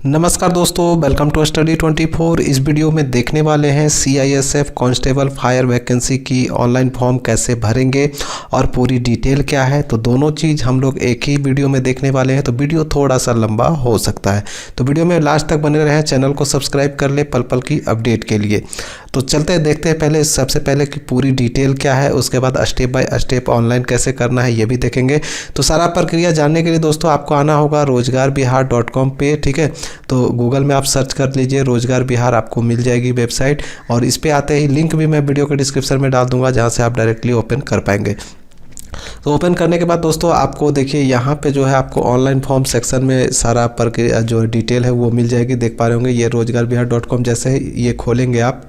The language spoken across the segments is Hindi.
नमस्कार दोस्तों, वेलकम टू स्टडी 24। इस वीडियो में देखने वाले हैं CISF कांस्टेबल फायर वैकेंसी की ऑनलाइन फॉर्म कैसे भरेंगे और पूरी डिटेल क्या है। तो दोनों चीज़ हम लोग एक ही वीडियो में देखने वाले हैं, तो वीडियो थोड़ा सा लंबा हो सकता है, तो वीडियो में लास्ट तक बने रहें। चैनल को सब्सक्राइब कर ले पल पल की अपडेट के लिए। तो चलते हैं, देखते हैं पहले सबसे पहले कि पूरी डिटेल क्या है, उसके बाद स्टेप बाय स्टेप ऑनलाइन कैसे करना है ये भी देखेंगे। तो सारा प्रक्रिया जानने के लिए दोस्तों आपको आना होगा rozgarBihar.com पे, ठीक है। तो गूगल में आप सर्च कर लीजिए रोजगार बिहार, आपको मिल जाएगी वेबसाइट। और इस पे आते ही लिंक भी मैं वीडियो के डिस्क्रिप्शन में डाल दूंगा, जहाँ से आप डायरेक्टली ओपन कर पाएंगे। तो ओपन करने के बाद दोस्तों आपको देखिए यहाँ पे जो है आपको ऑनलाइन फॉर्म सेक्शन में सारा प्रक्रिया जो डिटेल है वो मिल जाएगी। देख पा रहे होंगे ये rozgarBihar.com, जैसे ये खोलेंगे आप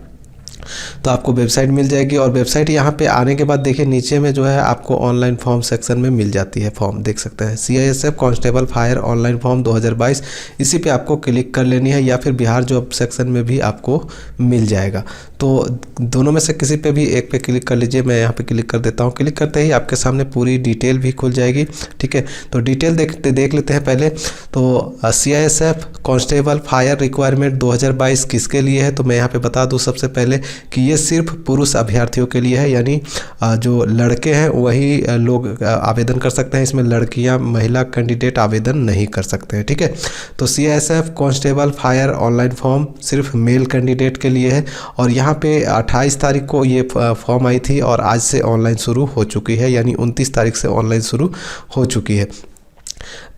तो आपको वेबसाइट मिल जाएगी। और वेबसाइट यहाँ पे आने के बाद देखिए नीचे में जो है आपको ऑनलाइन फॉर्म सेक्शन में मिल जाती है फॉर्म, देख सकते हैं CISF constable fire online form 2022। इसी पे आपको क्लिक कर लेनी है, या फिर बिहार जॉब सेक्शन में भी आपको मिल जाएगा। तो दोनों में से किसी पे भी एक पे क्लिक कर लीजिए। मैं यहाँ पे क्लिक कर देता हूँ। क्लिक करते ही आपके सामने पूरी डिटेल भी खुल जाएगी, ठीक है। तो डिटेल देख लेते हैं पहले। तो CISF कांस्टेबल फायर रिक्वायरमेंट 2022 किसके लिए है, तो मैं यहाँ पे बता दूँ सबसे पहले कि ये सिर्फ पुरुष अभ्यर्थियों के लिए है, यानी जो लड़के हैं वही लोग आवेदन कर सकते हैं। इसमें लड़कियां, महिला कैंडिडेट आवेदन नहीं कर सकते हैं, ठीक है। तो CISF constable fire online form सिर्फ मेल कैंडिडेट के लिए है। और यहाँ पे 28 तारीख को ये फॉर्म आई थी और आज से ऑनलाइन शुरू हो चुकी है, यानी 29 तारीख से ऑनलाइन शुरू हो चुकी है।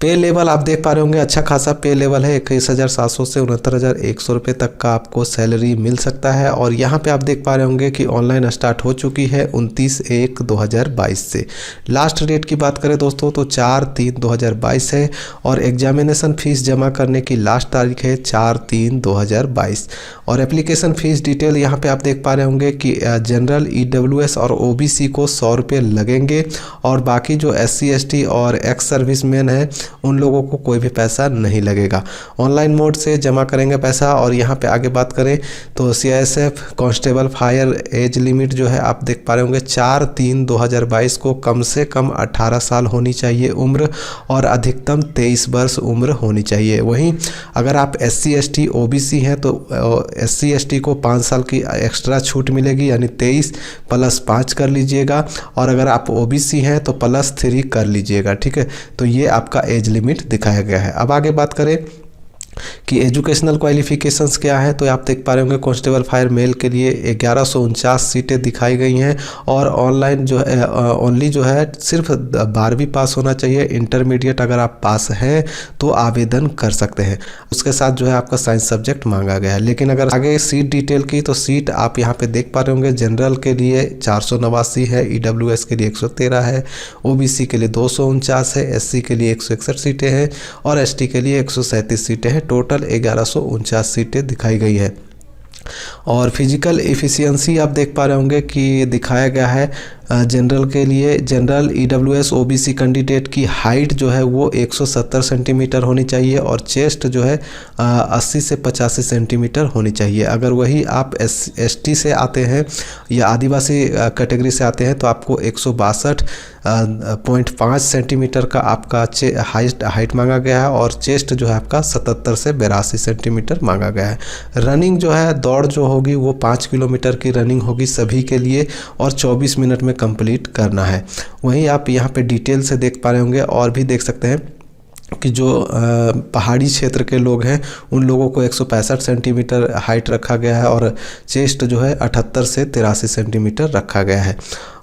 पे लेवल आप देख पा रहे होंगे, अच्छा खासा पे लेवल है। 21,700 से 69,100 रुपये तक का आपको सैलरी मिल सकता है। और यहाँ पे आप देख पा रहे होंगे कि ऑनलाइन स्टार्ट हो चुकी है 29/1/2022 से। लास्ट डेट की बात करें दोस्तों तो 4/3/2022 है। और एग्जामिनेशन फ़ीस जमा करने की लास्ट तारीख है 4/3/2022। और एप्लीकेशन फ़ीस डिटेल यहाँ पे आप देख पा रहे होंगे कि जनरल, EWS और OBC को 100 रुपये लगेंगे। और बाकी जो SC ST और एक्स सर्विसमैन है उन लोगों को कोई भी पैसा नहीं लगेगा। ऑनलाइन मोड से जमा करेंगे पैसा। और यहाँ पे आगे बात करें तो CISF constable fire age limit जो है आप देख पा रहे होंगे 4/3/2022 को कम से कम 18 साल होनी चाहिए उम्र, और अधिकतम 23 वर्ष उम्र होनी चाहिए। वहीं अगर आप SC ST OBC हैं तो SC ST को 5 साल की एक्स्ट्रा छूट मिलेगी, यानी 23 + 5 कर लीजिएगा। और अगर आप OBC हैं तो +3 कर लीजिएगा, ठीक है। तो ये आपका एज लिमिट दिखाया गया है। अब आगे बात करें कि एजुकेशनल क्वालिफिकेशंस क्या है, तो आप देख पा रहे होंगे कांस्टेबल फायर मेल के लिए 1149 सीटें दिखाई गई हैं। और ऑनलाइन जो है ओनली जो है सिर्फ 12वीं पास होना चाहिए। इंटरमीडिएट अगर आप पास हैं तो आवेदन कर सकते हैं। उसके साथ जो है आपका साइंस सब्जेक्ट मांगा गया है। लेकिन अगर आगे सीट डिटेल की, तो सीट आप यहाँ पे देख पा रहे होंगे जनरल के लिए 489 है, EWS के लिए 113 है, OBC के लिए 249 है, SC के लिए 161 सीटें हैं और ST के लिए 137 सीटें हैं। टोटल 1149 सीटें दिखाई गई है। और फिजिकल एफिशिएंसी आप देख पा रहे होंगे कि दिखाया गया है जनरल के लिए। जनरल, EWS OBC कैंडिडेट की हाइट जो है वो 170 सेंटीमीटर होनी चाहिए। और चेस्ट जो है 80 से 85 सेंटीमीटर होनी चाहिए। अगर वही आप ST से आते हैं या आदिवासी कैटेगरी से आते हैं तो आपको 162.5 सेंटीमीटर का आपका हाइट मांगा गया है। और चेस्ट जो है आपका 77 से 82 सेंटीमीटर मांगा गया है। रनिंग जो है, दौड़ जो होगी वो 5 किलोमीटर की रनिंग होगी सभी के लिए, और 24 मिनट में कंप्लीट करना है। वहीं आप यहाँ पे डिटेल से देख पा रहे होंगे और भी देख सकते हैं कि जो पहाड़ी क्षेत्र के लोग हैं उन लोगों को 165 सेंटीमीटर हाइट रखा गया है। और चेस्ट जो है 78 से 83 सेंटीमीटर रखा गया है।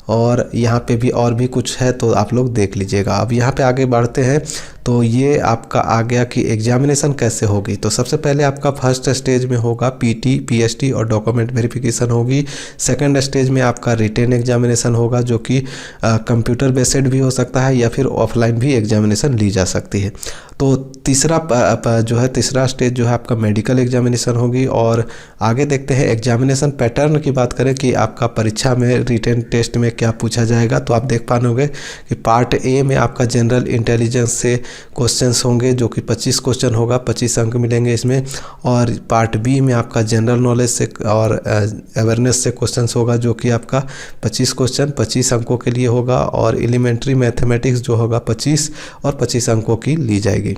और यहाँ पे भी और भी कुछ है तो आप लोग देख लीजिएगा। अब यहाँ पे आगे बढ़ते हैं तो ये आपका आ गया कि एग्जामिनेशन कैसे होगी। तो सबसे पहले आपका फर्स्ट स्टेज में होगा PT, PST और डॉक्यूमेंट वेरिफिकेशन होगी। सेकंड स्टेज में आपका रिटेन एग्जामिनेशन होगा, जो कि कंप्यूटर बेस्ड भी हो सकता है या फिर ऑफलाइन भी एग्जामिनेशन ली जा सकती है। तो तीसरा स्टेज जो है आपका मेडिकल एग्जामिनेशन होगी। और आगे देखते हैं एग्जामिनेशन पैटर्न की बात करें कि आपका परीक्षा में रिटेन टेस्ट में क्या पूछा जाएगा। तो आप देख पाओगे कि पार्ट A में आपका जनरल इंटेलिजेंस से क्वेश्चंस होंगे, जो कि 25 क्वेश्चन होगा, 25 अंक मिलेंगे इसमें। और पार्ट B में आपका जनरल नॉलेज से और अवेयरनेस से क्वेश्चंस होगा, जो कि आपका 25 क्वेश्चन 25 अंकों के लिए होगा। और एलिमेंट्री मैथमेटिक्स जो होगा 25 और 25 अंकों की ली जाएगी।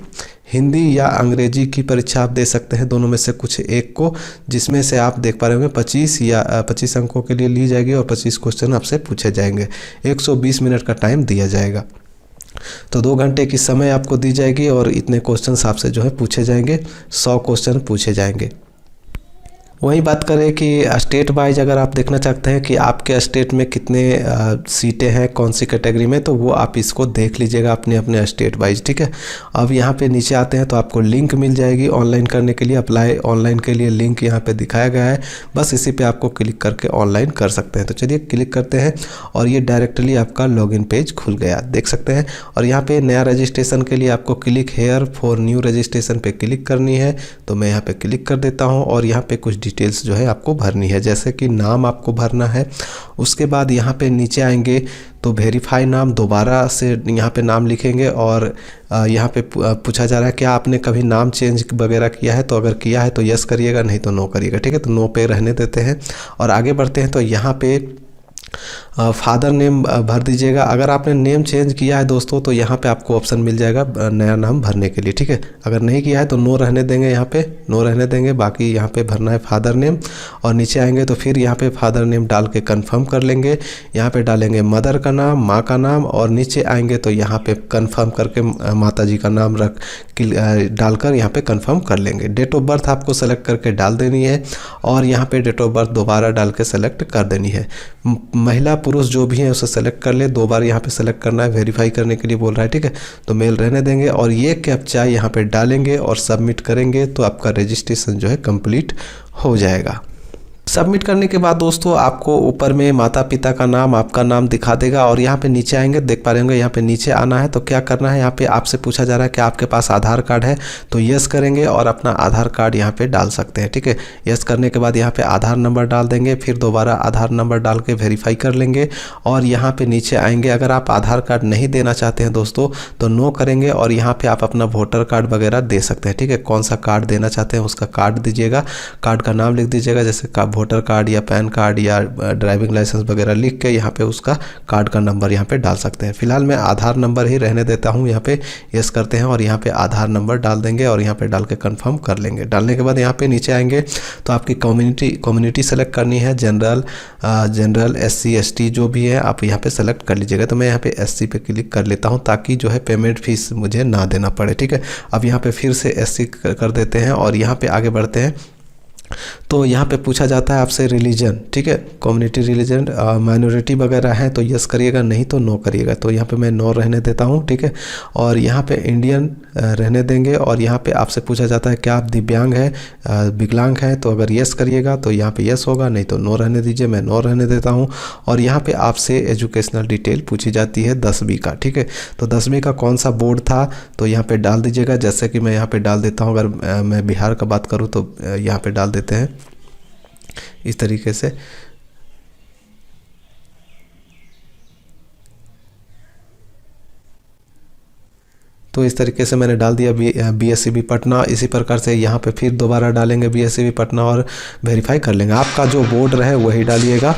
हिंदी या अंग्रेजी की परीक्षा आप दे सकते हैं, दोनों में से कुछ एक को, जिसमें से आप देख पा रहे होंगे 25 अंकों के लिए ली जाएगी और 25 क्वेश्चन आपसे पूछे जाएंगे। 120 मिनट का टाइम दिया जाएगा। तो 2 घंटे की समय आपको दी जाएगी और इतने क्वेश्चन आपसे जो है पूछे जाएंगे, 100 क्वेश्चन पूछे जाएंगे। वहीं बात करें कि स्टेट वाइज अगर आप देखना चाहते हैं कि आपके स्टेट में कितने सीटें हैं कौन सी कैटेगरी में, तो वो आप इसको देख लीजिएगा अपने अपने स्टेट वाइज, ठीक है। अब यहाँ पे नीचे आते हैं तो आपको लिंक मिल जाएगी ऑनलाइन करने के लिए। अप्लाई ऑनलाइन के लिए लिंक यहाँ पे दिखाया गया है, बस इसी पे आपको क्लिक करके ऑनलाइन कर सकते हैं। तो चलिए क्लिक करते हैं और ये डायरेक्टली आपका लॉगिन पेज खुल गया, देख सकते हैं। और यहाँ पे नया रजिस्ट्रेशन के लिए आपको click here for new registration पे क्लिक करनी है। तो मैं यहाँ पे क्लिक कर देता हूँ और यहाँ पे कुछ डिटेल्स जो है आपको भरनी है, जैसे कि नाम आपको भरना है। उसके बाद यहाँ पे नीचे आएंगे तो वेरीफाई नाम, दोबारा से यहाँ पे नाम लिखेंगे और यहाँ पे पूछा जा रहा है क्या आपने कभी नाम चेंज वगैरह किया है, तो अगर किया है तो यस करिएगा, नहीं तो नो करिएगा, ठीक है। तो नो पे रहने देते हैं और आगे बढ़ते हैं। तो यहाँ पे फादर नेम भर दीजिएगा। अगर आपने नेम चेंज किया है दोस्तों तो यहाँ पे आपको ऑप्शन मिल जाएगा नया नाम भरने के लिए, ठीक है। अगर नहीं किया है तो नो रहने देंगे, यहाँ पे नो रहने देंगे। बाकी यहाँ पे भरना है फादर नेम और नीचे आएंगे तो फिर यहाँ पे फादर नेम डाल के कंफर्म कर लेंगे। यहाँ पे डालेंगे मदर का नाम, माँ का नाम और नीचे आएंगे तो यहाँ पे कंफर्म करके माता जी का नाम डालकर यहाँ पे कंफर्म कर लेंगे। डेट ऑफ बर्थ आपको सेलेक्ट करके डाल देनी है और यहाँ पे डेट ऑफ बर्थ दोबारा डाल के सेलेक्ट कर देनी है। महिला पुरुष जो भी है उसे सेलेक्ट कर ले, 2 बार यहाँ पे सेलेक्ट करना है, वेरीफाई करने के लिए बोल रहा है, ठीक है। तो मेल रहने देंगे और ये कैप्चा यहाँ पे डालेंगे और सबमिट करेंगे तो आपका रजिस्ट्रेशन जो है कंप्लीट हो जाएगा। सबमिट करने के बाद दोस्तों आपको ऊपर में माता पिता का नाम, आपका नाम दिखा देगा और यहाँ पे नीचे आएंगे, देख पा रहे होंगे यहाँ पे नीचे आना है। तो क्या करना है, यहाँ पे आपसे पूछा जा रहा है कि आपके पास आधार कार्ड है, तो यस करेंगे और अपना आधार कार्ड यहाँ पे डाल सकते हैं, ठीक है। यस करने के बाद यहाँ पे आधार नंबर डाल देंगे, फिर दोबारा आधार नंबर डाल के वेरीफाई कर लेंगे और यहाँ पे नीचे आएंगे। अगर आप आधार कार्ड नहीं देना चाहते हैं दोस्तों तो नो करेंगे और यहाँ पे आप अपना वोटर कार्ड वगैरह दे सकते हैं, ठीक है। कौन सा कार्ड देना चाहते हैं उसका कार्ड दीजिएगा, कार्ड का नाम लिख दीजिएगा, जैसे वोटर कार्ड या पैन कार्ड या ड्राइविंग लाइसेंस वगैरह लिख के यहाँ पे उसका कार्ड का नंबर यहाँ पे डाल सकते हैं। फिलहाल मैं आधार नंबर ही रहने देता हूँ, यहाँ पे यस करते हैं और यहाँ पे आधार नंबर डाल देंगे और यहाँ पे डाल के कंफर्म कर लेंगे। डालने के बाद यहाँ पे नीचे आएंगे तो आपकी कम्युनिटी सेलेक्ट करनी है, जनरल SC ST जो भी है आप यहाँ पे सेलेक्ट कर लीजिएगा। तो मैं यहाँ पे SC पे क्लिक कर लेता हूँ ताकि जो है पेमेंट फीस मुझे ना देना पड़े, ठीक है। अब यहाँ पे फिर से SC कर देते हैं और यहाँ पे आगे बढ़ते हैं। तो यहाँ पे पूछा जाता है आपसे रिलीजन, ठीक है, कम्युनिटी रिलीजन माइनॉरिटी वगैरह है तो यस करिएगा, नहीं तो नो करिएगा। तो यहाँ पे मैं नो रहने देता हूँ, ठीक है। और यहाँ पे इंडियन रहने देंगे और यहाँ पे आपसे पूछा जाता है क्या आप दिव्यांग है, विकलांग हैं, तो अगर यस करिएगा तो यहाँ पे यस होगा, नहीं तो नो रहने दीजिए, मैं नो रहने देता हूँ। और यहाँ पे आपसे एजुकेशनल डिटेल पूछी जाती है 10वीं का, ठीक है। तो 10वीं का कौन सा बोर्ड था तो यहाँ पे डाल दीजिएगा, जैसे कि मैं यहाँ पे डाल देता हूँ। अगर मैं बिहार का बात करूँ तो यहाँ पे डाल देते हैं इस तरीके से। तो इस तरीके से मैंने डाल दिया BSCB पटना। इसी प्रकार से यहाँ पे फिर दोबारा डालेंगे BSCB पटना और वेरीफाई कर लेंगे। आपका जो बोर्ड रहे वही डालिएगा।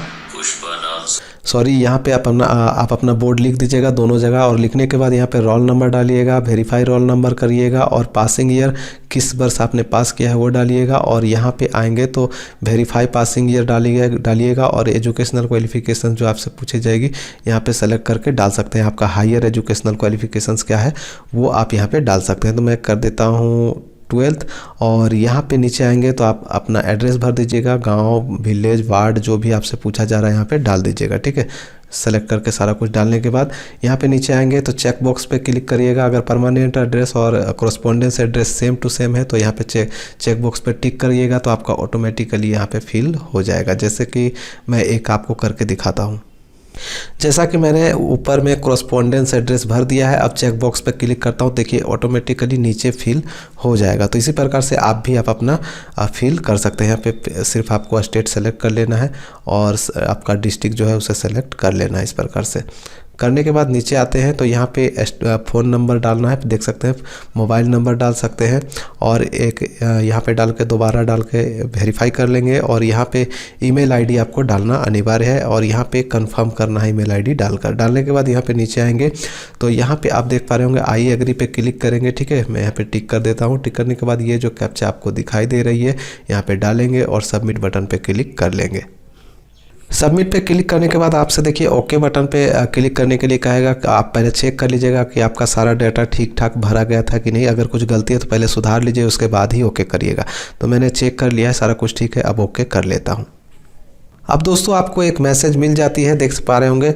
सॉरी, यहाँ पे आप अपना बोर्ड लिख दीजिएगा दोनों जगह और लिखने के बाद यहाँ पे रोल नंबर डालिएगा, वेरीफाई रोल नंबर करिएगा और पासिंग ईयर किस वर्ष आपने पास किया है वो डालिएगा। और यहाँ पे आएंगे तो वेरीफाई पासिंग ईयर डालिएगा और एजुकेशनल क्वालिफिकेशन जो आपसे पूछी जाएगी यहाँ पे सेलेक्ट करके डाल सकते हैं। आपका हायर एजुकेशनल क्वालिफिकेशंस क्या है वो आप यहाँ पे डाल सकते हैं। तो मैं कर देता हूँ 12th और यहाँ पे नीचे आएंगे तो आप अपना एड्रेस भर दीजिएगा, गांव, विलेज, वार्ड जो भी आपसे पूछा जा रहा है यहाँ पे डाल दीजिएगा, ठीक है। सेलेक्ट करके सारा कुछ डालने के बाद यहाँ पे नीचे आएंगे तो चेक बॉक्स पे क्लिक करिएगा। अगर परमानेंट एड्रेस और correspondence address same to same है तो यहाँ पे चेक बॉक्स पे टिक करिएगा तो आपका ऑटोमेटिकली यहाँ पे फिल हो जाएगा। जैसे कि मैं एक आपको करके दिखाता हूँ। जैसा कि मैंने ऊपर में कॉरस्पॉन्डेंस एड्रेस भर दिया है, अब चेक बॉक्स पर क्लिक करता हूँ, देखिए ऑटोमेटिकली नीचे फिल हो जाएगा। तो इसी प्रकार से आप भी अपना फिल कर सकते हैं। यहाँ पे सिर्फ आपको स्टेट सेलेक्ट कर लेना है और आपका डिस्ट्रिक्ट जो है उसे सेलेक्ट कर लेना है इस प्रकार से। करने के बाद नीचे आते हैं तो यहाँ पे फ़ोन नंबर डालना है, देख सकते हैं मोबाइल नंबर डाल सकते हैं और एक यहाँ पे डाल के दोबारा डाल के वेरीफाई कर लेंगे और यहाँ पे ईमेल आईडी आपको डालना अनिवार्य है और यहाँ पे कंफर्म करना है ईमेल आईडी डालकर। डालने के बाद यहाँ पे नीचे आएंगे तो यहाँ पे आप देख पा रहे होंगे आई एग्री पे क्लिक करेंगे, ठीक है। मैं यहाँ पे टिक कर देता हूँ। टिक करने के बाद ये जो कैप्चा आपको दिखाई दे रही है यहाँ पे डालेंगे और सबमिट बटन पे क्लिक कर लेंगे। सबमिट पे क्लिक करने के बाद आपसे देखिए ओके बटन पे क्लिक करने के लिए कहेगा कि आप पहले चेक कर लीजिएगा कि आपका सारा डाटा ठीक ठाक भरा गया था कि नहीं। अगर कुछ गलती है तो पहले सुधार लीजिए, उसके बाद ही ओके करिएगा। तो मैंने चेक कर लिया है, सारा कुछ ठीक है, अब ओके कर लेता हूँ। अब दोस्तों आपको एक मैसेज मिल जाती है, देख पा रहे होंगे,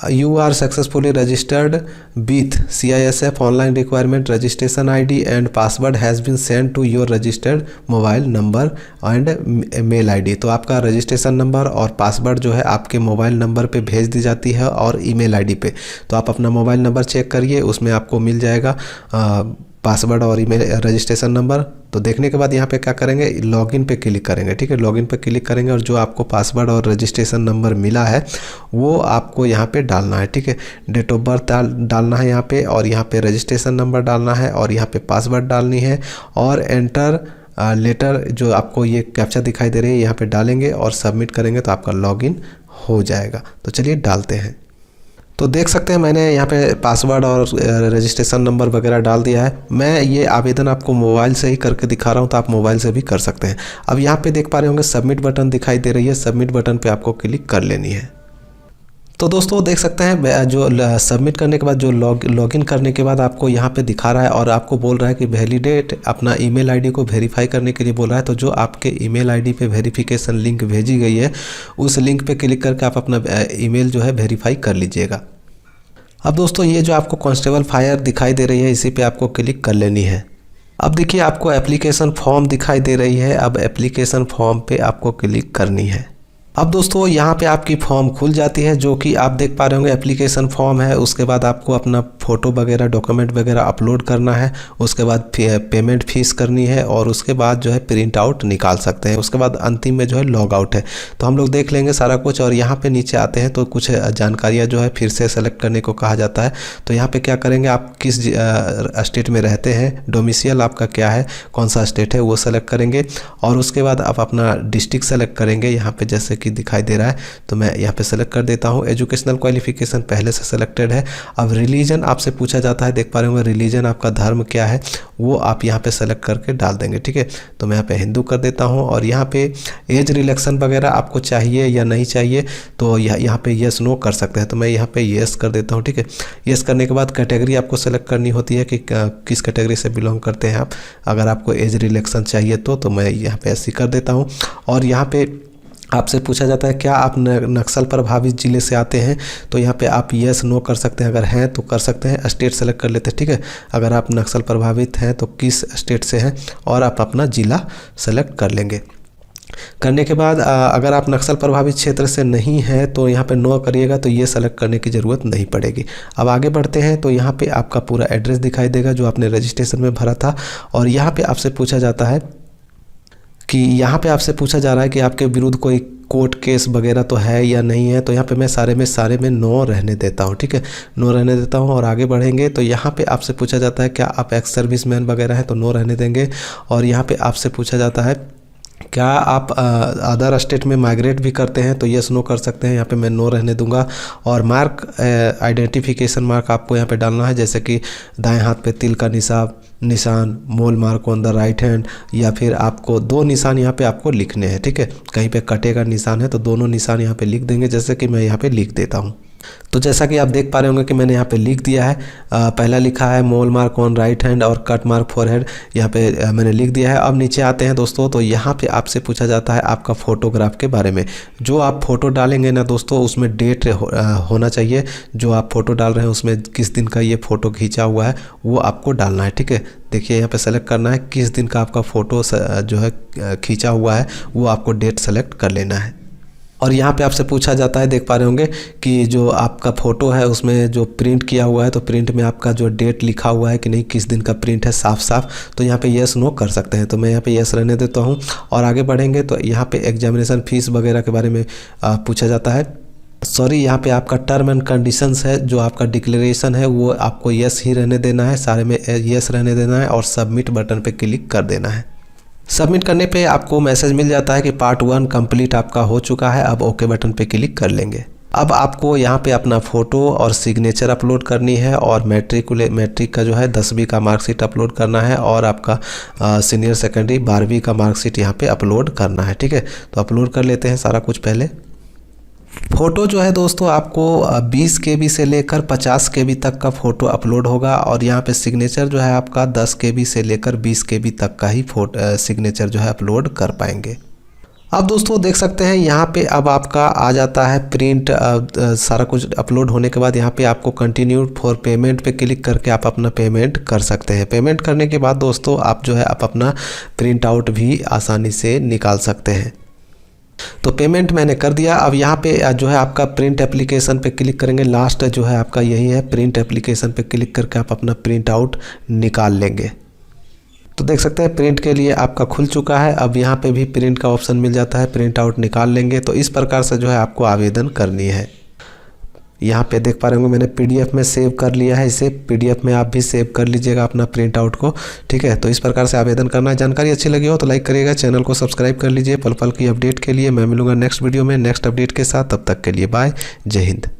you are successfully registered with CISF online requirement registration ID and password has been sent to your registered mobile number and mail ID। तो आपका रजिस्ट्रेशन नंबर और पासवर्ड जो है आपके मोबाइल नंबर पे भेज दी जाती है और ईमेल ID पे। तो आप अपना मोबाइल नंबर चेक करिए, उसमें आपको मिल जाएगा पासवर्ड और ईमेल रजिस्ट्रेशन नंबर। तो देखने के बाद यहाँ पे क्या करेंगे, लॉगिन पे क्लिक करेंगे, ठीक है। लॉगिन पे क्लिक करेंगे और जो आपको पासवर्ड और रजिस्ट्रेशन नंबर मिला है वो आपको यहाँ पे डालना है, ठीक है। डेट ऑफ बर्थ डालना है यहाँ पे और यहाँ पे रजिस्ट्रेशन नंबर डालना है और यहाँ पे पासवर्ड डालनी है और एंटर लेटर जो आपको ये कैप्चा दिखाई दे रही है यहाँ पे डालेंगे और सबमिट करेंगे तो आपका लॉगिन हो जाएगा। तो चलिए डालते हैं। तो देख सकते हैं मैंने यहाँ पे पासवर्ड और रजिस्ट्रेशन नंबर वगैरह डाल दिया है। मैं ये आवेदन आपको मोबाइल से ही करके दिखा रहा हूँ, तो आप मोबाइल से भी कर सकते हैं। अब यहाँ पे देख पा रहे होंगे सबमिट बटन दिखाई दे रही है, सबमिट बटन पे आपको क्लिक कर लेनी है। तो दोस्तों देख सकते हैं जो सबमिट करने के बाद जो लॉगिन करने के बाद आपको यहाँ पे दिखा रहा है और आपको बोल रहा है कि वैलिडेट अपना ईमेल आईडी को वेरीफाई करने के लिए बोल रहा है। तो जो आपके ईमेल आईडी पे वेरिफिकेशन लिंक भेजी गई है उस लिंक पे क्लिक करके आप अपना ईमेल जो है वेरीफाई कर लीजिएगा। अब दोस्तों ये जो आपको कांस्टेबल फायर दिखाई दे रही है इसी पे आपको क्लिक कर लेनी है। अब देखिए आपको एप्लीकेशन फॉर्म दिखाई दे रही है, अब एप्लीकेशन फॉर्म पे आपको क्लिक करनी है। अब दोस्तों यहाँ पे आपकी फॉर्म खुल जाती है जो कि आप देख पा रहे होंगे एप्लीकेशन फॉर्म है। उसके बाद आपको अपना फ़ोटो वगैरह डॉक्यूमेंट वगैरह अपलोड करना है, उसके बाद पेमेंट फीस करनी है और उसके बाद जो है प्रिंट आउट निकाल सकते हैं। उसके बाद अंतिम में जो है लॉग आउट है। तो हम लोग देख लेंगे सारा कुछ और यहाँ पे नीचे आते हैं तो कुछ जानकारियाँ जो है फिर से सेलेक्ट करने को कहा जाता है। तो यहाँ पे क्या करेंगे, आप किस स्टेट में रहते हैं, डोमिसाइल आपका क्या है, कौन सा स्टेट है वो सेलेक्ट करेंगे और उसके बाद आप अपना डिस्ट्रिक्ट सेलेक्ट करेंगे। यहाँ पे जैसे कि दिखाई दे रहा है तो मैं यहाँ पे सेलेक्ट कर देता हूँ। एजुकेशनल क्वालिफिकेशन पहले से सेलेक्टेड है। अब रिलीजन आपसे पूछा जाता है, देख पा रहे होंगे रिलीजन आपका धर्म क्या है वो आप यहाँ पे सेलेक्ट करके डाल देंगे, ठीक है। तो मैं यहाँ पे हिंदू कर देता हूँ और यहाँ पे एज रिलेक्शन वगैरह आपको चाहिए या नहीं चाहिए तो यहाँ पे येस नो कर सकते हैं। तो मैं यहाँ पे येस कर देता हूँ, ठीक है। येस करने के बाद कैटेगरी आपको सेलेक्ट करनी होती है कि किस कैटेगरी से बिलोंग करते हैं आप। अगर आपको एज रिलेक्शन चाहिए तो मैं यहाँ पे ऐसी कर देता हूँ। और यहाँ पे आपसे पूछा जाता है क्या आप नक्सल प्रभावित ज़िले से आते हैं, तो यहाँ पे आप येस नो कर सकते हैं। अगर हैं तो कर सकते हैं, स्टेट सेलेक्ट कर लेते हैं, ठीक है। अगर आप नक्सल प्रभावित हैं तो किस स्टेट से हैं और आप अपना ज़िला सेलेक्ट कर लेंगे। करने के बाद अगर आप नक्सल प्रभावित क्षेत्र से नहीं हैं तो यहाँ पे नो करिएगा, तो ये सेलेक्ट करने की ज़रूरत नहीं पड़ेगी। अब आगे बढ़ते हैं तो यहाँ पे आपका पूरा एड्रेस दिखाई देगा जो आपने रजिस्ट्रेशन में भरा था और यहाँ पे आपसे पूछा जाता है कि यहाँ पे आपसे पूछा जा रहा है कि आपके विरुद्ध कोई कोर्ट केस वगैरह तो है या नहीं है। तो यहाँ पे मैं सारे में नो रहने देता हूँ, ठीक है, नो रहने देता हूँ। और आगे बढ़ेंगे तो यहाँ पे आपसे पूछा जाता है क्या आप एक्स सर्विसमैन वगैरह हैं, तो नो रहने देंगे। और यहाँ पे आपसे पूछा जाता है क्या आप अदर स्टेट में माइग्रेट भी करते हैं, तो येस नो कर सकते हैं, यहाँ पे मैं नो रहने दूंगा। और मार्क आइडेंटिफिकेशन मार्क आपको यहाँ पे डालना है, जैसे कि दाएं हाथ पे तिल का निशान, mole mark on the right hand, या फिर आपको 2 निशान यहाँ पे आपको लिखने हैं, ठीक है। कहीं पे कटे का निशान है तो दोनों निशान यहाँ पे लिख देंगे, जैसे कि मैं यहाँ पे लिख देता हूँ। तो जैसा कि आप देख पा रहे होंगे कि मैंने यहाँ पे लिख दिया है। पहला लिखा है मोल मार्क ऑन राइट हैंड और कट मार्क फॉरहेड, यहाँ पे मैंने लिख दिया है। अब नीचे आते हैं दोस्तों, तो यहाँ पे आपसे पूछा जाता है आपका फ़ोटोग्राफ के बारे में। जो आप फ़ोटो डालेंगे ना दोस्तों, उसमें डेट होना चाहिए। जो आप फ़ोटो डाल रहे हैं उसमें किस दिन का ये फ़ोटो खींचा हुआ है वो आपको डालना है, ठीक है। देखिए यहाँ पे सेलेक्ट करना है किस दिन का आपका फ़ोटो जो है खींचा हुआ है, वो आपको डेट सेलेक्ट कर लेना है। और यहाँ पे आपसे पूछा जाता है, देख पा रहे होंगे कि जो आपका फ़ोटो है उसमें जो प्रिंट किया हुआ है, तो प्रिंट में आपका जो डेट लिखा हुआ है कि नहीं, किस दिन का प्रिंट है साफ, तो यहाँ पे येस नो कर सकते हैं। तो मैं यहाँ पे येस रहने देता हूँ। और आगे बढ़ेंगे तो यहाँ पे एग्जामिनेशन फ़ीस वगैरह के बारे में पूछा जाता है। सॉरी, यहाँ पे आपका टर्म एंड कंडीशंस है, जो आपका डिक्लेरेशन है वो आपको यस ही रहने देना है, सारे में यस रहने देना है और सबमिट बटन पे क्लिक कर देना है। सबमिट करने पे आपको मैसेज मिल जाता है कि पार्ट 1 कंप्लीट आपका हो चुका है। अब ओके बटन पे क्लिक कर लेंगे। अब आपको यहाँ पे अपना फ़ोटो और सिग्नेचर अपलोड करनी है और मैट्रिक का जो है 10वीं का मार्कशीट अपलोड करना है और आपका सीनियर सेकेंडरी 12वीं का मार्कशीट यहाँ पे अपलोड करना है। ठीक है, तो अपलोड कर लेते हैं सारा कुछ। पहले फ़ोटो जो है दोस्तों आपको 20 KB से लेकर 50 KB तक का फ़ोटो अपलोड होगा और यहाँ पे सिग्नेचर जो है आपका 10 KB से लेकर 20 KB तक का ही सिग्नेचर जो है अपलोड कर पाएंगे। अब दोस्तों देख सकते हैं यहाँ पे अब आपका आ जाता है प्रिंट। सारा कुछ अपलोड होने के बाद यहाँ पे आपको कंटिन्यू फॉर पेमेंट पे क्लिक करके आप अपना पेमेंट कर सकते हैं। पेमेंट करने के बाद दोस्तों आप जो है आप अपना प्रिंट आउट भी आसानी से निकाल सकते हैं। तो पेमेंट मैंने कर दिया। अब यहाँ पे जो है आपका प्रिंट एप्लीकेशन पे क्लिक करेंगे। लास्ट जो है आपका यही है, प्रिंट एप्लीकेशन पे क्लिक करके आप अपना प्रिंट आउट निकाल लेंगे। तो देख सकते हैं प्रिंट के लिए आपका खुल चुका है। अब यहाँ पे भी प्रिंट का ऑप्शन मिल जाता है, प्रिंट आउट निकाल लेंगे। तो इस प्रकार से जो है आपको आवेदन करनी है। यहाँ पे देख पा रहे होंगे मैंने PDF में सेव कर लिया है इसे। PDF में आप भी सेव कर लीजिएगा अपना प्रिंट आउट को। ठीक है, तो इस प्रकार से आवेदन करना है। जानकारी अच्छी लगी हो तो लाइक करिएगा, चैनल को सब्सक्राइब कर लीजिए। पल पल की अपडेट के लिए मैं मिलूंगा नेक्स्ट वीडियो में नेक्स्ट अपडेट के साथ। तब तक के लिए बाय, जय हिंद।